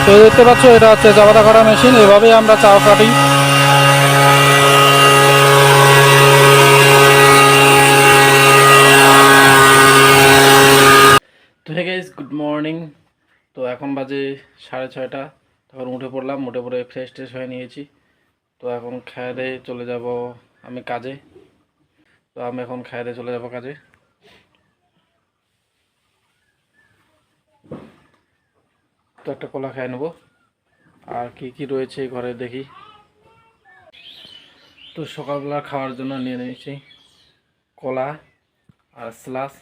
তো দেখতে পাচ্ছ এটা হচ্ছে চা পাতা কাটা মেশিন, এভাবেই আমরা চা কাটি। তো হে গাইস, গুড মর্নিং। তো এখন বাজে 6:30। তখন উঠে পড়লাম, উঠে পড়ে ফ্রেশ ট্রেশ হয়ে নিয়েছি। তো এখন খেয়ে দিয়ে চলে যাব আমি কাজে। তো আমি এখন খেয়ে দিয়ে চলে যাব কাজে। তো একটা কলা খেয়ে নেবো, আর কি কি রয়েছে ঘরে দেখি। তো সকালবেলা খাওয়ার জন্য নিয়ে নিয়েছি কলা আর স্লাস।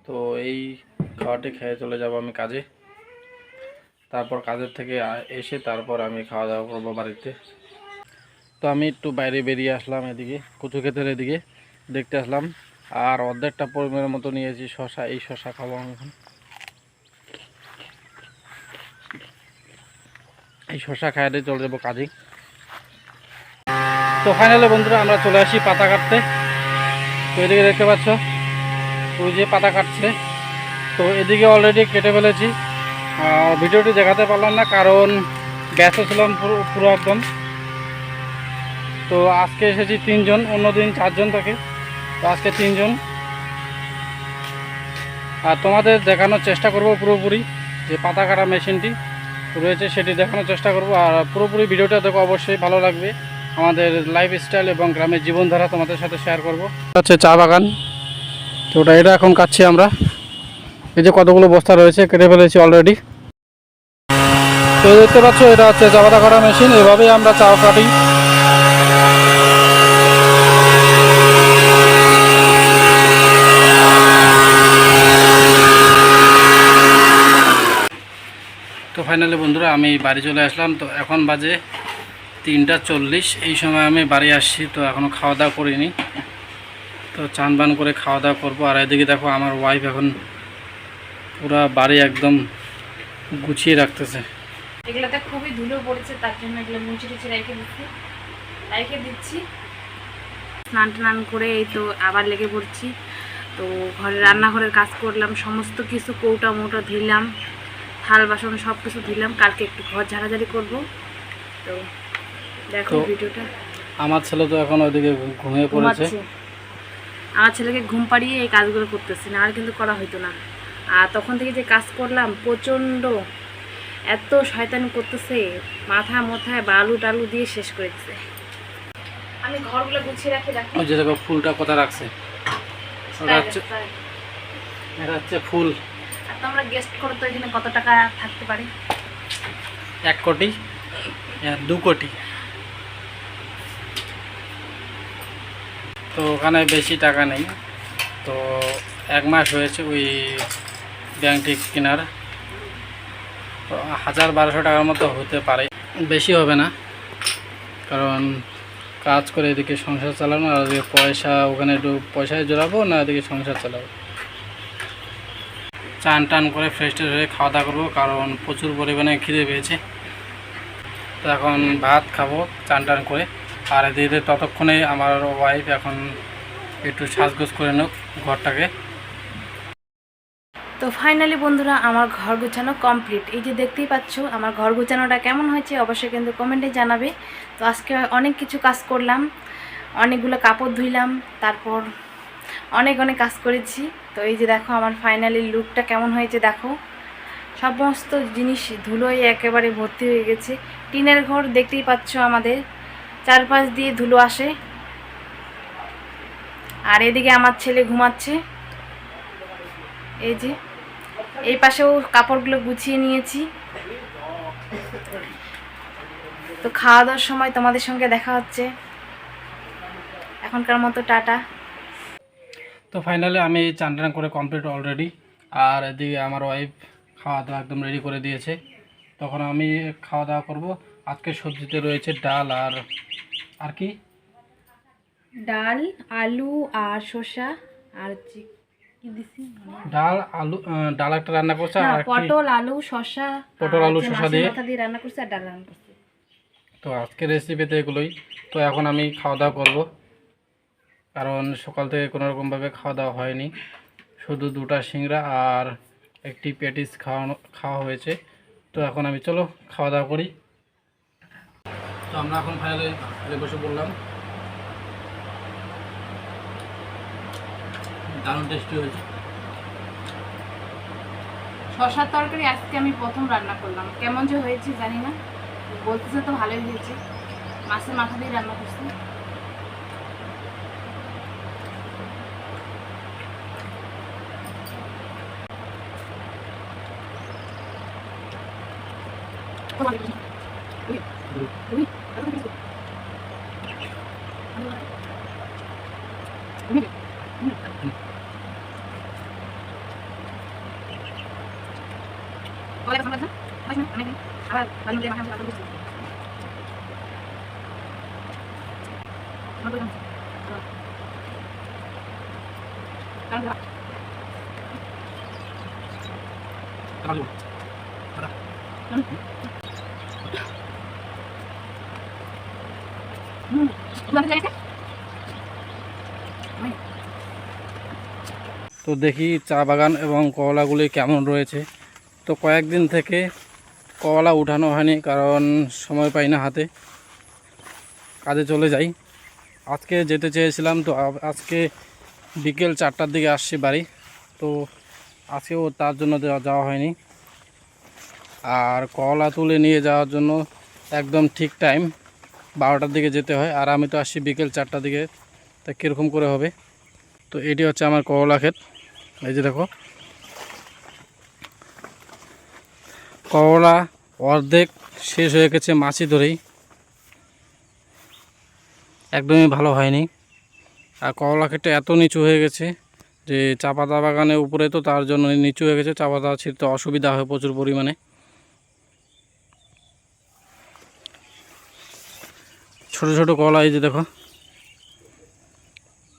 তো এই খাওয়াটি খেয়ে চলে যাব আমি কাজে। তারপর কাজের থেকে এসে তারপর আমি খাওয়া দাওয়া করবো বাড়িতে। তো আমি একটু বাইরে বেরিয়ে আসলাম, এদিকে কচু ক্ষেতের এদিকে দেখতে আসলাম। আর অর্ধেকটা পরিমাণের মতো নিয়েছি শশা, এই শশা খাবো আমি এখন। এই শশা খাইয়ে দিয়ে চলে যাবো কাজে। তো ফাইনালি বন্ধুরা আমরা চলে আসি পাতা কাটতে। তো এদিকে দেখতে পাচ্ছ ওই যে পাতা কাটছে। তো এদিকে অলরেডি কেটে ফেলেছি। আর ভিডিওটি দেখাতে পারলাম না কারণ ব্যস্ত ছিলাম পুরো একদম। তো আজকে এসেছি 3 জন, অন্যদিন 4 জন থাকে, তো আজকে 3 জন। আর তোমাদের দেখানোর চেষ্টা করব পুরোপুরি যে পাতা কাটা মেশিনটি রয়েছে সেটি দেখানোর চেষ্টা করব। আর পুরোপুরি ভিডিওটা দেখো, অবশ্যই ভালো লাগবে। আমাদের লাইফস্টাইল এবং গ্রামের জীবনধারা তোমাদের সাথে শেয়ার করব। হচ্ছে চা বাগান, তো এটা এখন কাটছি আমরা। এই যে কতগুলো বস্তা রয়েছে, কেটে ফেলেছি অলরেডি। তো দেখতে পাচ্ছ এটা হচ্ছে চা পাতা কাটা মেশিন, এভাবেই আমরা চা কাটি। তো ফাইনালি বন্ধুরা আমি বাড়ি চলে আসলাম। তো এখন বাজে 3:40। এই সময় আমি বাড়ি আসছি। তো এখনও খাওয়া দাওয়া করিনি। তো চান বান করে খাওয়া দাওয়া করবো। আর এদিকে দেখো আমার ওয়াইফ এখন পুরা বাড়ি একদম গুছিয়ে রাখতেছে। এগুলোতে খুবই ধুলো পড়েছে, তার জন্য এগুলো মুছে টুছে রেখে দিচ্ছি। স্নান টান করে এই তো আবার লেগে পড়ছি। তো ঘরে রান্নাঘরের কাজ করলাম, সমস্ত কিছু কৌটা মৌটা ধুইলাম, থাল বাসন সব কিছু ধুইলাম। কালকে একটু ঘর ঝাড়াঝাড়ি করব। তো দেখো ভিডিওটা। আমার ছেলে তো এখন ওইদিকে ঘুমিয়ে পড়েছে। আমার ছেলেকে ঘুম পাড়িয়ে এই কাজগুলো করতেছি, না আর কিন্তু করা হইতো না। আর তখন থেকে যে কাজ করলাম প্রচণ্ড এত শয়তানি করতেছে, মাথায় বালু টালু দিয়ে শেষ করে দিচ্ছে। আমি ঘরগুলো গুছিয়ে রাখি। ওই যে দেখো ফুলটা কথা রাখছে, এটা হচ্ছে ফুল। আর তোমরা গেস্ট করো তো এখানে কত টাকা থাকতে পারে? 1 কোটি, 2 কোটি। তো ওখানে বেশি টাকা নেই। তো 1 মাস হয়েছে ওই ব্যাংকটি কেনার। তো 1000-1200 টাকার মতো হতে পারে, বেশি হবে না। কারণ কাজ করে এদিকে সংসার চালানো, আর এদিকে পয়সা, ওখানে একটু পয়সায় জোড়াবো না, এদিকে সংসার চালাবো। চান টান করে ফ্রেশ ট্রেশ হয়ে খাওয়া দাওয়া করবো, কারণ প্রচুর পরিমাণে খিদে পেয়েছে। তো এখন ভাত খাবো চান টান করে। আর এদিকে ততক্ষণে আমার ওয়াইফ এখন একটু সাজগোজ করে নোক ঘরটাকে। তো ফাইনালি বন্ধুরা আমার ঘর গোছানো কমপ্লিট। এই যে দেখতেই পাচ্ছ আমার ঘর গোছানোটা কেমন হয়েছে অবশ্যই কিন্তু কমেন্টে জানাবে। তো আজকে অনেক কিছু কাজ করলাম, অনেকগুলো কাপড় ধুইলাম, তারপর অনেক কাজ করেছি। তো এই যে দেখো আমার ফাইনালি লুকটা কেমন হয়েছে দেখো। সমস্ত জিনিস ধুলোয় একেবারে ভর্তি হয়ে গেছে। টিনের ঘর দেখতেই পাচ্ছ, আমাদের চারপাশ দিয়ে ধুলো আসে। আর এদিকে আমার ছেলে ঘুমাচ্ছে। এই যে এই পাশেও কাপড়গুলো গুছিয়ে নিয়েছি। তো খাওয়া দাওয়ার সময় তোমাদের সঙ্গে দেখা হচ্ছে। এখনকার মতো টাটা। তো ফাইনালি আমি চান টান করে কমপ্লিট অলরেডি। আর এদিকে আমার ওয়াইফ খাওয়া দাওয়া একদম রেডি করে দিয়েছে। তখন আমি খাওয়া দাওয়া করব। আজকে সবজিতে রয়েছে ডাল আর কি, ডাল, আলু আর শসা আর কি দিছি, ডাল আলু, ডাল একটা রান্না করছে, আর পটল আলু শসা, পটল আলু শসা দিয়ে মাথা দিয়ে রান্না করছে, আর ডাল রান্না করছে। তো আজকে রেসিপিতে এগুলোই। তো এখন আমি খাওয়া দাওয়া করবো, কারণ সকাল থেকে কোনোরকমভাবে খাওয়া দাওয়া হয়নি। শুধু 2টা সিংড়া আর একটি প্যাটিস খাওয়া হয়েছে। তো এখন আমি চলো খাওয়া দাওয়া করি। তো আমরা এখন ফাইনালি বসে পড়লাম। দারুণ টেস্টি হয়েছে। শসার তরকারি আজকে আমি প্রথম রান্না করলাম, কেমন যে হয়েছে জানি না, বলতেছে তো ভালোই হয়েছে। মাছের মাথা দিয়ে রান্না করছি। তো দেখি চা বাগান এবং কলাগুলি কেমন রয়েছে। তো কয়েকদিন থেকে কলা উঠানো হয়নি, কারণ সময় পাই না হাতে, কাজে চলে যাই। আজকে যেতে চেয়েছিলাম, তো আজকে বিকেল 4টার দিকে আসছি বাড়ি। তো আজকেও তার জন্য যাওয়া হয়নি। আর কলা তুলে নিয়ে যাওয়ার জন্য একদম ঠিক টাইম 12টার দিকে যেতে হয়, আর আমি তো আসছি বিকেল 4টার দিকে। তা কীরকম করে হবে। তো এটি হচ্ছে আমার করলা ক্ষেত। এই যে দেখো, করলা অর্ধেক শেষ হয়ে গেছে মাছি ধরেই, একদমই ভালো হয়নি। আর করলা ক্ষেতটা এত নিচু হয়ে গেছে যে চা পাতা বাগানের উপরে, তো তার জন্য নিচু হয়ে গেছে, চা পাতা ছিঁড়তে অসুবিধা হয় প্রচুর পরিমাণে। ছোট ছোট কলা, এই যে দেখো,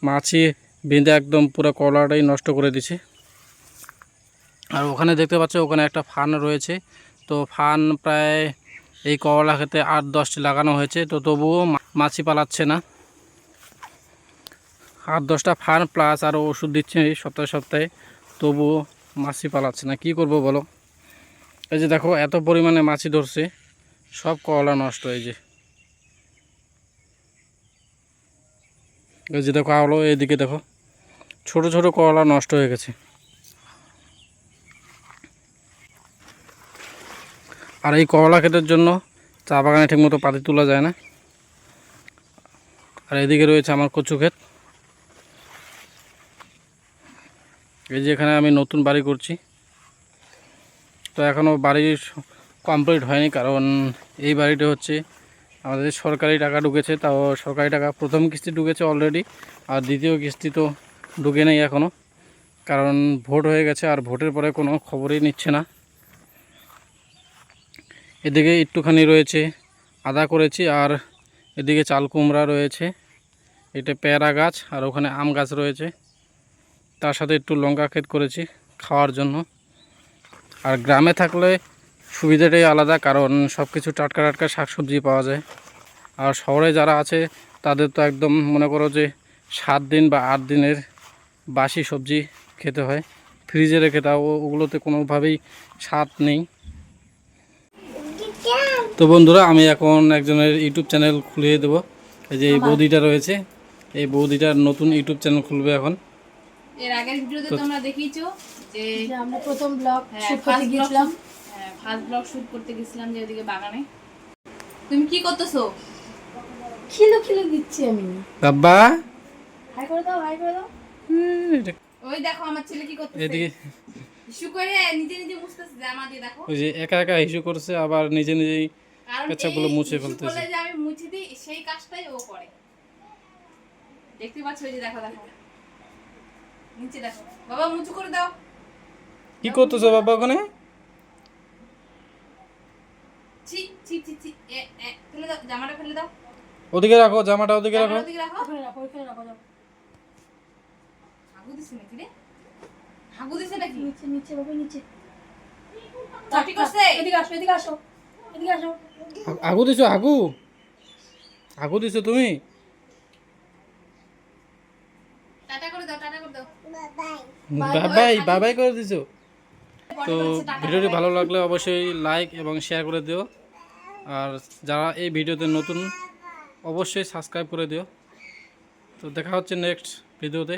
মাছি বেঁধে একদম পুরো কলাটাই নষ্ট করে দিছে। আর ওখানে দেখতে পাচ্ছ, ওখানে একটা ফান রয়েছে। তো ফান প্রায় এই করলা খেতে 8-10টি লাগানো হয়েছে, তো তবুও মাছি পালাচ্ছে না। 8-10টা ফান প্লাস আরও ওষুধ দিচ্ছে এই সপ্তাহে সপ্তাহে, তবুও মাছি পালাচ্ছে না। কি করব বলো। এই যে দেখো, এত পরিমাণে মাছি ধরছে, সব করলা নষ্ট। এই যে দেখো আলো, এইদিকে দেখো, ছোট ছোট করলা নষ্ট হয়ে গেছে। আর এই করলা ক্ষেতের জন্য চা বাগানে ঠিকমতো পাতি তোলা যায় না। আর এদিকে রয়েছে আমার কচু ক্ষেত। এই যে এখানে আমি নতুন বাড়ি করছি, তো এখনও বাড়ি কমপ্লিট হয়নি, কারণ এই বাড়িটা হচ্ছে আমাদের সরকারি টাকা ঢুকেছে। তাও সরকারি টাকা প্রথম কিস্তি ঢুকেছে অলরেডি, আর দ্বিতীয় কিস্তি তো ঢুকে নেই এখনও, কারণ ভোট হয়ে গেছে আর ভোটের পরে কোনো খবরই নিচ্ছে না। এদিকে একটুখানি রয়েছে আদা করেছি, আর এদিকে চাল কুমড়া রয়েছে, এটা পেয়ারা গাছ, আর ওখানে আম গাছ রয়েছে। তার সাথে একটু লঙ্কা ক্ষেত করেছি খাওয়ার জন্য। আর গ্রামে থাকলে সুবিধাটাই আলাদা, কারণ সব কিছু টাটকা টাটকা শাকসবজি পাওয়া যায়। আর শহরে যারা আছে তাদের তো একদম মনে করো যে 7 দিন বা 8 দিনের বাসি সবজি খেতে হয়, ফ্রিজে রেখে, তাও ওগুলোতে কোনোভাবেই স্বাদ নেই। তো বন্ধুরা, আমি এখন একজনের ইউটিউব চ্যানেল খুলিয়ে দেবো। এই যে এই বৌদিটা রয়েছে, এই বৌদিটার নতুন ইউটিউব চ্যানেল খুলবে এখন। এর আগের ভিডিওতে তোমরা দেখিয়েছো যে আমরা প্রথম ব্লগ শুট করতে ফার্স্ট গিয়েছিলাম। ব্লগ শুট করতে গেছিলাম, যে ওদিকে বাগানে। তুমি কি করতেছো? খিলো খিলো দিচ্ছি আমি। বাবা হাই করে দাও, হাই করে দাও। ওই দেখো আমার ছেলে কি করতেছে, এদিকে ইস্যু করে নিজে নিজে মুছতেছে জামা দিয়ে। দেখো, ওই যে একা একা ইস্যু করছে, আবার নিজে নিজেই কারণ পেচ্ছাপগুলো এই মুছে issue ফেলতেছে। করলে যে আমি মুছে দিই, সেই কাজটাই ও করে। দেখতে পাচ্ছ, ওই যে দেখো দেখো নিচে দেখো। বাবা মুছু করে দাও। কি করতেছো বাবা ওখানে? ছি ছি ছি ছি, ফেলে দাও, জামাটা ফেলে দাও। ওদিকে রাখো, জামাটা ওদিকে রাখো। জামাটা ওদিকে রাখো। ওখানে রাখো, ওখানে রাখো যাও। হাগু দিছে নাকি রে? হাগু দিছে নাকি? নিচে নিচে বাবা, নিচে। ছুটি করছে? এদিকে আসো, এদিকে আসো, এদিকে আসো। আগু দিছো? আগু আগু দিছো তুমি? টাটা করে দাও, টাটা করে দাও। বাবাই বাবাই করে দিছো? তো ভিডিওটি ভালো লাগলে অবশ্যই লাইক এবং শেয়ার করে দিও, আর যারা এই ভিডিওতে নতুন অবশ্যই সাবস্ক্রাইব করে দিও। তো দেখা হচ্ছে নেক্সট ভিডিওতে।